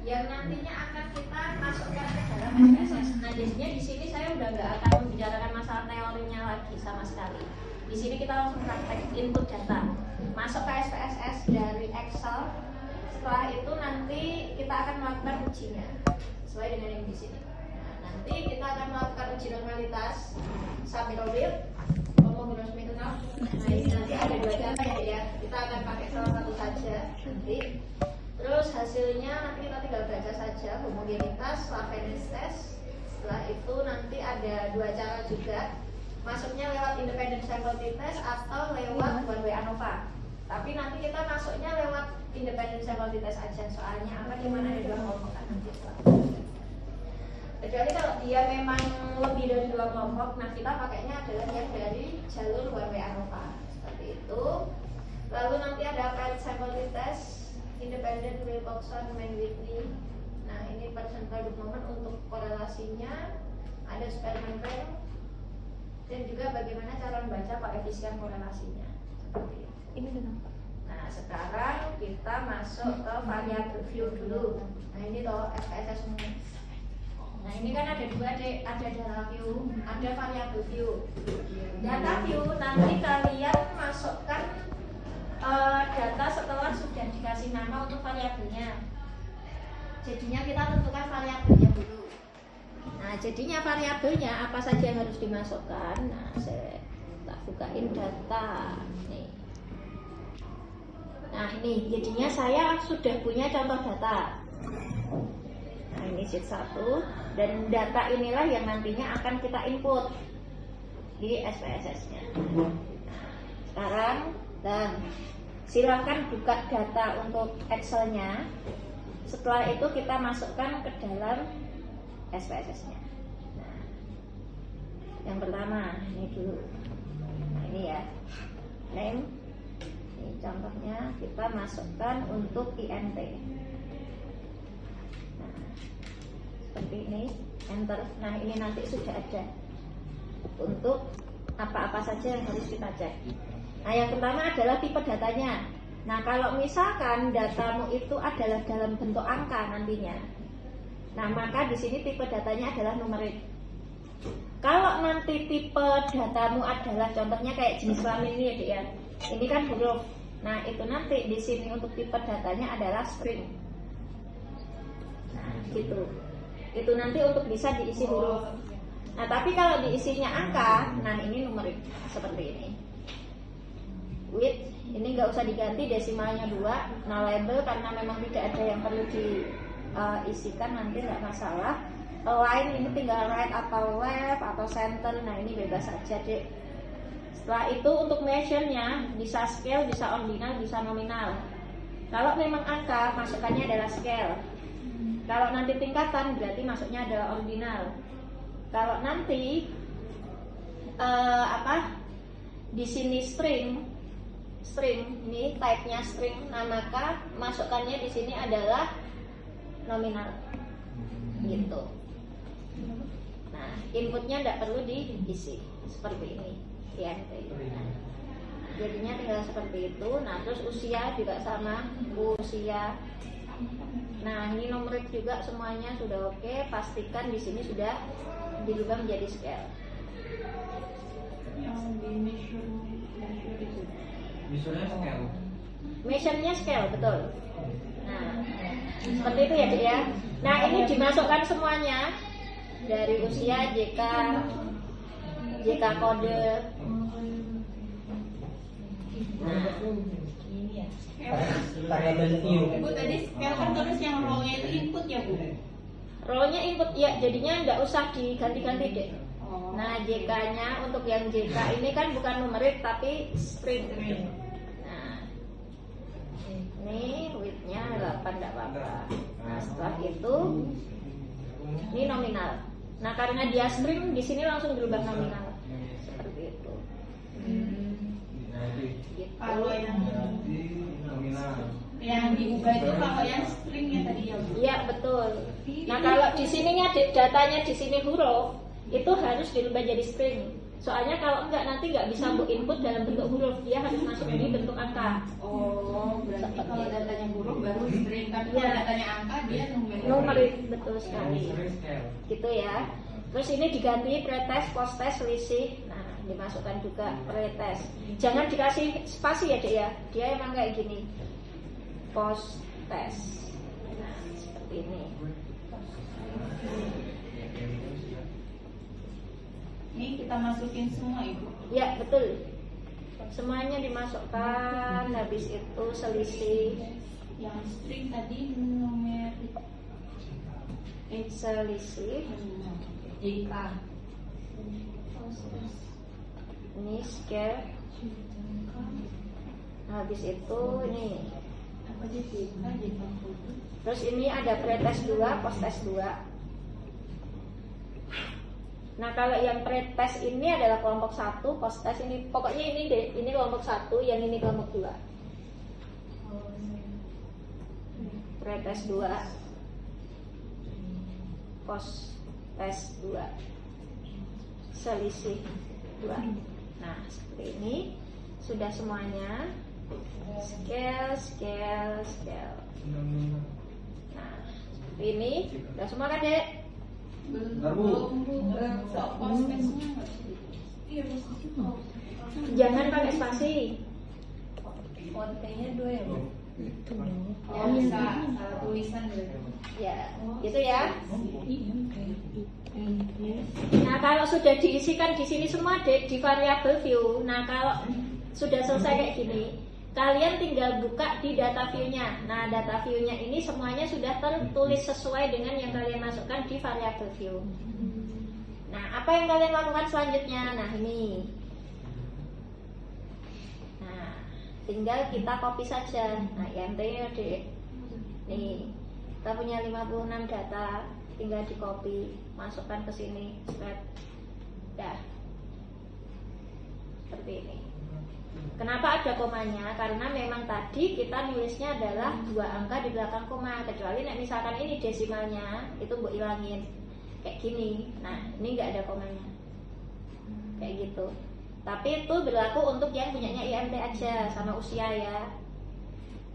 yang nantinya akan kita masukkan ke dalam SPSS. Nah, jadinya di sini saya udah nggak akan membicarakan masalah teorinya lagi sama sekali. Di sini kita langsung praktek input data, masuk ke SPSS dari Excel. Setelah itu nanti kita akan melakukan ujinya sesuai dengan yang di sini. Nah, nanti kita akan melakukan uji normalitas submit homogeneous minimal. Nah, ini nanti ada 2 data ya. Kita akan pakai salah satu saja nanti. Terus hasilnya nanti kita tinggal baca saja homogenitas, Lavenis test. Setelah itu nanti ada 2 cara juga. Masuknya lewat independent sample test atau lewat one way ANOVA. Tapi nanti kita masuknya lewat independent sample test aja. Soalnya apa, gimana ada 2 kelompok kan nanti. Kecuali kalau dia memang lebih dari 2 kelompok, nah kita pakainya adalah yang dari jalur one way ANOVA. Seperti itu. Lalu nanti ada paired sample test, independent Wilcoxon main Whitney. Nah, ini percent product moment untuk korelasinya, ada Spearman rank, dan juga bagaimana cara membaca koefisien korelasinya. Seperti itu. Ini kenapa? Nah, sekarang kita masuk ke variabel view dulu. Nah, ini loh SPSS ini. Nah, ini kan ada 2 dek, ada data view, ada variabel view. Data view nanti kalian masukkan data setelah sudah dikasih nama untuk variabelnya. Jadinya kita tentukan variabelnya dulu. Nah, jadinya variabelnya apa saja yang harus dimasukkan. Nah, saya tak bukain data nih. Nah, ini jadinya saya sudah punya contoh data. Nah, ini sheet 1, dan data inilah yang nantinya akan kita input di SPSS-nya. Nah, sekarang dan silakan buka data untuk Excel-nya. Setelah itu kita masukkan ke dalam SPSS-nya. Nah, yang pertama ini dulu. Nah, ini ya, name. Ini contohnya kita masukkan untuk INT. Nah, seperti ini, enter. Nah, ini nanti sudah ada untuk apa-apa saja yang harus kita cek. Nah, yang pertama adalah tipe datanya. Nah, kalau misalkan datamu itu adalah dalam bentuk angka nantinya, nah maka di sini tipe datanya adalah numerik. Kalau nanti tipe datamu adalah contohnya kayak jenis kelamin ini ya, Dek, ya. Ini kan huruf. Nah, itu nanti di sini untuk tipe datanya adalah string. Nah, gitu. Itu nanti untuk bisa diisi huruf. Nah, tapi kalau diisinya angka, nah ini numerik seperti ini. Width ini nggak usah diganti, desimalnya 2, nullable karena memang tidak ada yang perlu diisikan, nanti nggak masalah. Align ini tinggal right atau left atau center, nah ini bebas saja, Dek. Setelah itu untuk measure-nya bisa scale, bisa ordinal, bisa nominal. Kalau memang angka, masukannya adalah scale. Kalau nanti tingkatan berarti masuknya adalah ordinal. Kalau nanti di sini string ini type-nya string, nah maka masukannya di sini adalah nominal gitu. Nah, inputnya tidak perlu diisi seperti ini ya. Nah, jadinya tinggal seperti itu. Nah, terus usia juga sama, usia. Nah, ini numerik juga semuanya sudah oke. Pastikan di sini sudah dirubah menjadi scale. Measure-nya scale, betul. Nah, seperti itu ya, Dek, ya. Nah, ini dimasukkan semuanya dari usia, JK kode. Nah, Bu, tadi scale kan terus yang row-nya itu input ya, Bu? row-nya input ya, jadinya nggak usah diganti-ganti, Dek. Nah, JK-nya untuk yang JK ini kan bukan numerik tapi string. Nah, ini width-nya 8 enggak apa-apa. Nah, setelah itu ini nominal. Nah, karena dia string di sini langsung berubah nominal. Seperti itu. Gitu. Kalau yang diubah itu kalau yang stringnya tadi ya, Bu? Iya, betul. Nah, kalau di sininya datanya di sini huruf, itu harus dirubah jadi string. Soalnya kalau enggak nanti nggak bisa bu input dalam bentuk huruf, dia harus masuk di bentuk angka. Oh, berarti kalau datanya huruf baru string, tapi kalau Iya. datanya angka dia Numerik, betul sekali. Gitu ya. Terus ini diganti pretest, posttest, selisih. Nah, dimasukkan juga pretest. Jangan dikasih spasi ya, Dek ya. Dia emang kayak gini. Posttest. Nah, seperti ini. Ini kita masukin semua Ibu. Ya, betul. Semuanya dimasukkan, habis itu selisih. Yang string tadi numerik Selisih. JK. Ini scale. Habis itu ini. Apa aja JK, JK. Terus ini ada pretest 2, posttest 2. Nah, kalau yang pretest ini adalah kelompok 1, posttest ini pokoknya ini deh, ini kelompok 1, yang ini kelompok 2. Pretest 2, posttest 2, selisih 2. Nah, seperti ini sudah semuanya. Scale. Nah, seperti ini sudah semua kan, Dek? Belum soal postnya nggak sih? Iya, Jangan pakai spasi. Fontenya 2 ya, Bu? Ya, bisa salah tulisan gitu. Ya, gitu ya. Nah, kalau sudah diisikan di sini semua, Dek, di variable view. Nah, kalau sudah selesai kayak gini, kalian tinggal buka di data view-nya. Nah, data view-nya ini semuanya sudah tertulis sesuai dengan yang kalian masukkan di variable view. Nah, apa yang kalian lakukan selanjutnya? Nah, ini. Nah, tinggal kita copy saja. Nah, IMT-nya, Dek. Nih, kita punya 56 data, tinggal di copy, masukkan ke sini, spread. Dah. Seperti ini. Kenapa ada komanya? Karena memang tadi kita nulisnya adalah 2 angka di belakang koma. Kecuali misalkan ini desimalnya, itu mbok ilangin kayak gini. Nah, ini nggak ada komanya, kayak gitu. Tapi itu berlaku untuk yang punyanya IMT aja, sama usia ya.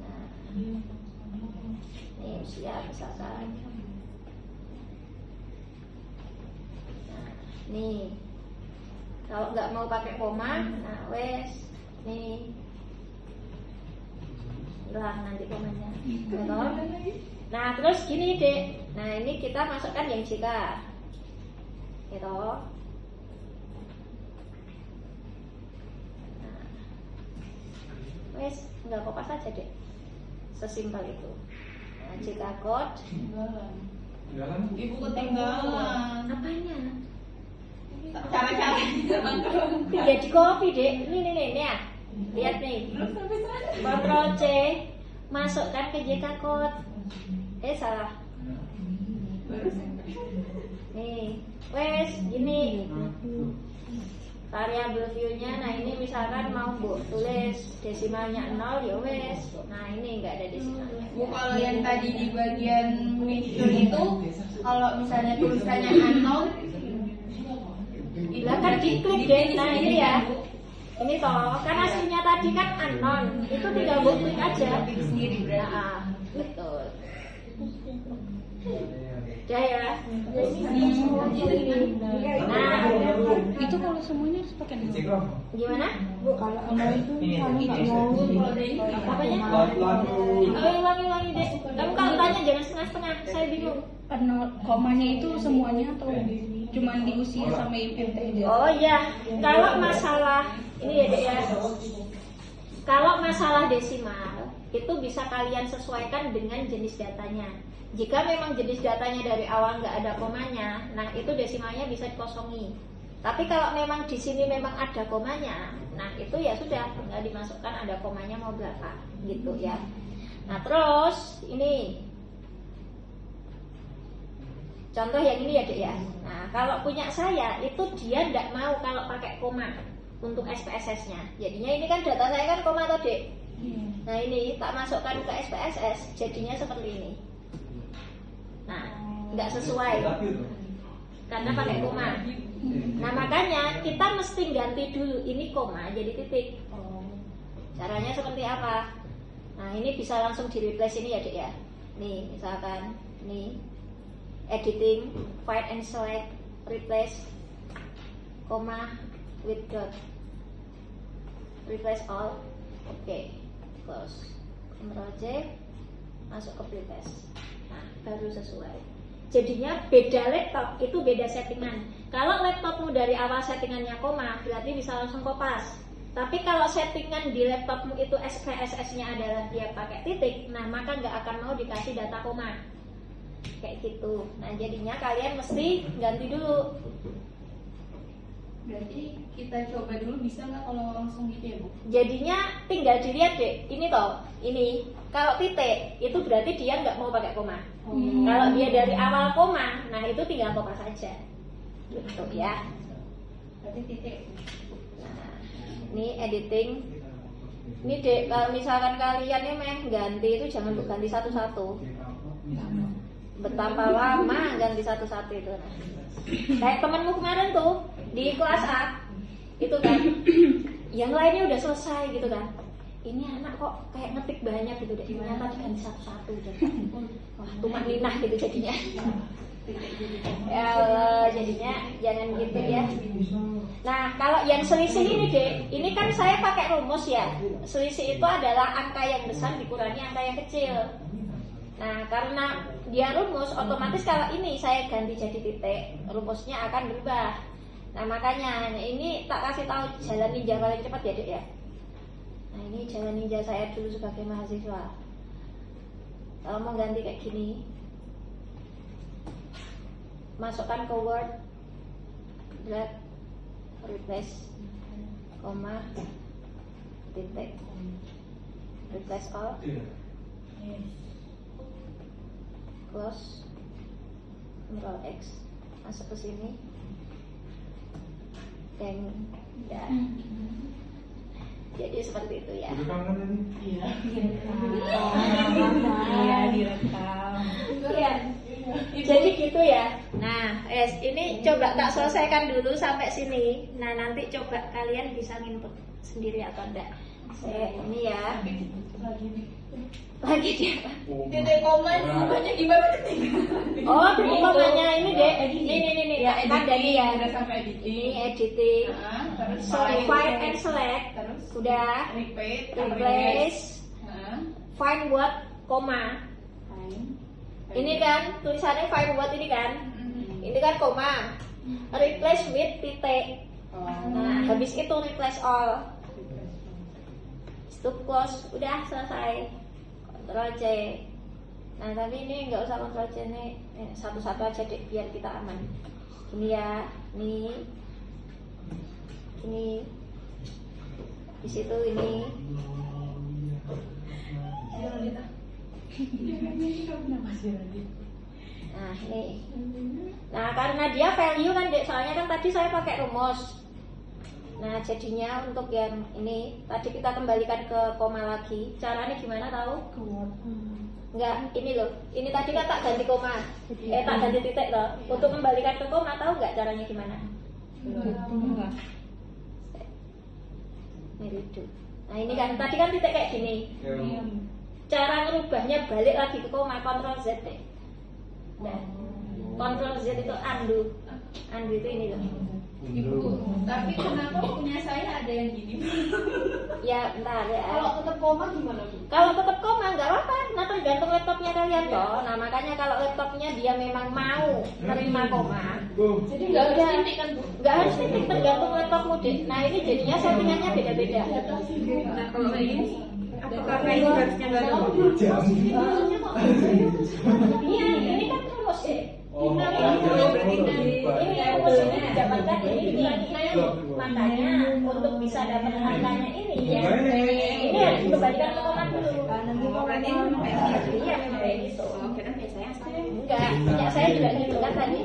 Nah, ini usia misalkan. Nah, nih kalau nggak mau pakai koma, nah wes. Nih, hilang nanti komanya. Betul? Nah, terus gini, Dek. Nah, ini kita masukkan yang JK. Gitu. Nah, wes, nggak kopas aja, Dek. Sesimpel itu. Nah, JK code. Ibu ketinggalan. Apanya? Cara-cara Ya di copy, Dek. Nih ya. Lihat nih. Ctrl C, masukkan ke JK code. Salah. Nih, wes gini. Variable view-nya, nah ini misalkan mau Bu tulis desimalnya 0, ya wes. Nah, ini enggak ada desimalnya. Bu, kalau yang tadi di bagian picture itu, kalau misalnya tulisannya unknown, Lah kan diklik, Dek. Nah, ini ya. Ini toh, kan aslinya tadi kan unknown. Itu tinggal Bu klik aja. sendiri berarti. Nah, betul. Udah ya. Nah, Itu kalau semuanya harus pakai nol. gimana? Kalau nol itu kalau nggak mau Apanya? Ulangi, Dek. Kamu kalau tanya jangan setengah-setengah, saya bingung. nol komanya itu semuanya atau cuma di usia sama IMT aja? Oh iya, kalau masalah ini ya, Dek ya. Kalau masalah desimal itu bisa kalian sesuaikan dengan jenis datanya. Jika memang jenis datanya dari awal nggak ada komanya, nah itu desimalnya bisa dikosongi. Tapi kalau memang di sini memang ada komanya, nah itu ya sudah tinggal dimasukkan ada komanya mau berapa, gitu ya. Nah terus ini contoh yang ini ya, Dek ya. Nah kalau punya saya itu dia tidak mau kalau pakai koma untuk SPSS-nya. Jadinya ini kan data saya kan koma atau, Dek. Nah ini tak masukkan ke SPSS, jadinya seperti ini. Nah, nggak sesuai. karena pakai koma. Nah makanya kita mesti ganti dulu ini koma jadi titik. Caranya seperti apa? Nah ini bisa langsung di replace ini ya Dek ya. Nih misalkan nih editing, find and select, replace koma with dot, replace all. Oke, close, Ctrl C, masuk ke replace. Nah baru sesuai. Jadinya beda laptop itu beda settingan. Kalau laptopmu dari awal settingannya koma, berarti bisa langsung kopas. Tapi kalau settingan di laptopmu itu SPSS-nya adalah dia pakai titik, nah maka nggak akan mau dikasih data koma. Kayak gitu. Nah jadinya kalian mesti ganti dulu. Berarti kita coba dulu bisa nggak kalau langsung gitu ya Bu? Jadinya tinggal dilihat deh. Ini toh, ini kalau titik itu berarti dia nggak mau pakai koma. Kalau dia dari awal koma, nah itu tinggal kopas saja. Gitu ya. Berarti titik. Nah, ini editing. Ini dek, kalau misalkan kalian ini main ganti itu jangan ganti satu-satu. Betapa lama ganti satu-satu itu. Kayak temenmu kemarin tuh di kelas A, itu kan, yang lainnya udah selesai gitu kan. Ini anak kok kayak ngetik banyak gitu deh. Ternyata diganti satu-satu gitu. Wah, tumak ninah gitu jadinya. Ya Allah, jadinya jangan gitu ya. Nah, kalau yang selisih ini deh, ini kan saya pakai rumus ya. Selisih itu adalah angka yang besar dikurangi angka yang kecil. Nah, karena dia rumus, otomatis kalau ini saya ganti jadi titik, rumusnya akan berubah. Nah, makanya ini tak kasih tahu jalan ninja paling cepat ya, Dek ya. Nah, ini jalan ninja saya dulu sebagai mahasiswa. Kalau mau ganti kayak gini, masukkan ke Word, drag, replace, koma, titik, replace all, close, Ctrl X, masuk ke sini, dan ya. Jadi seperti itu ya. Iya, direkam. Iya. Jadi gitu ya. Nah, ini coba tak selesaikan dulu sampai sini. Nah, nanti coba kalian bisa nginput sendiri atau enggak. Ini ya. Lagi dia. Titik koma diubahnya gimana titik? Oh, titik komanya ini deh. Ini. Ya, Kan dari ya. Udah sampai editing. Ini editing. Terus Find and select. Terus Udah. replace. Find what, koma. Ini kan tulisannya find what ini kan. Ini kan koma. Replace with titik. Nah, habis itu replace all. Stop close, udah selesai. Ctrl C. Nah, tapi ini nggak usah Ctrl C nih, satu-satu aja deh biar kita aman. Ini ya, nih. Ini. Di situ ini. Nah, ini. Nah, karena dia value kan, Dek, soalnya kan tadi saya pakai rumus. Nah, jadinya untuk yang ini tadi kita kembalikan ke koma lagi. Caranya gimana tahu? Enggak, ini loh. Ini tadi kan tak ganti koma. Tak ganti titik loh. Untuk kembalikan ke koma tahu nggak caranya gimana? Meridu. Nah, ini kan tadi kan titik kayak gini. Cara ngerubahnya balik lagi ke koma, Ctrl Z deh. Nah, Ctrl Z itu undo. Undo itu ini loh. Tapi kenapa punya saya ada yang gini? Ya, bentar ya. Kalau tetap koma gimana Bu? Kalau tetap koma nggak apa-apa, nah tergantung laptopnya kalian toh. Nah makanya kalau laptopnya dia memang mau terima koma, Jadi nggak harus titik kan Bu? nggak harus titik, tergantung laptopmu deh. Nah ini jadinya settingannya beda-beda. Nah kalau kayak gini, apakah ini harusnya nggak ada? Iya, ini kan rumus deh. Ini rumus ini didapatkan ini makanya untuk bisa dapat angkanya ini ya. Ini harus dikembalikan ke koma dulu. Iya memang kayak gitu. Enggak, punya saya juga gitu kan tadi.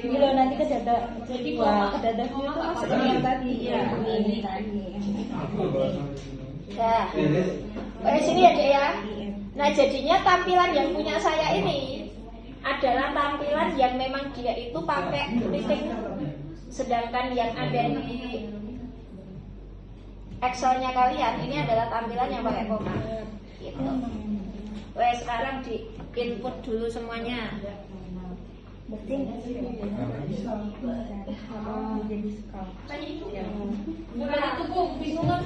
Ini loh nanti ke data. Jadi ke data itu seperti yang tadi. Iya, ini tadi. Ya, sini ya Dek ya. Nah jadinya tampilan yang punya saya ini adalah tampilan yang memang dia itu pakai titik, sedangkan yang ada di Excelnya kalian ini adalah tampilan yang pakai koma. Gitu. Wes sekarang di input dulu semuanya. Berarti jadi skala. Bukan itu Bu, bingung kan?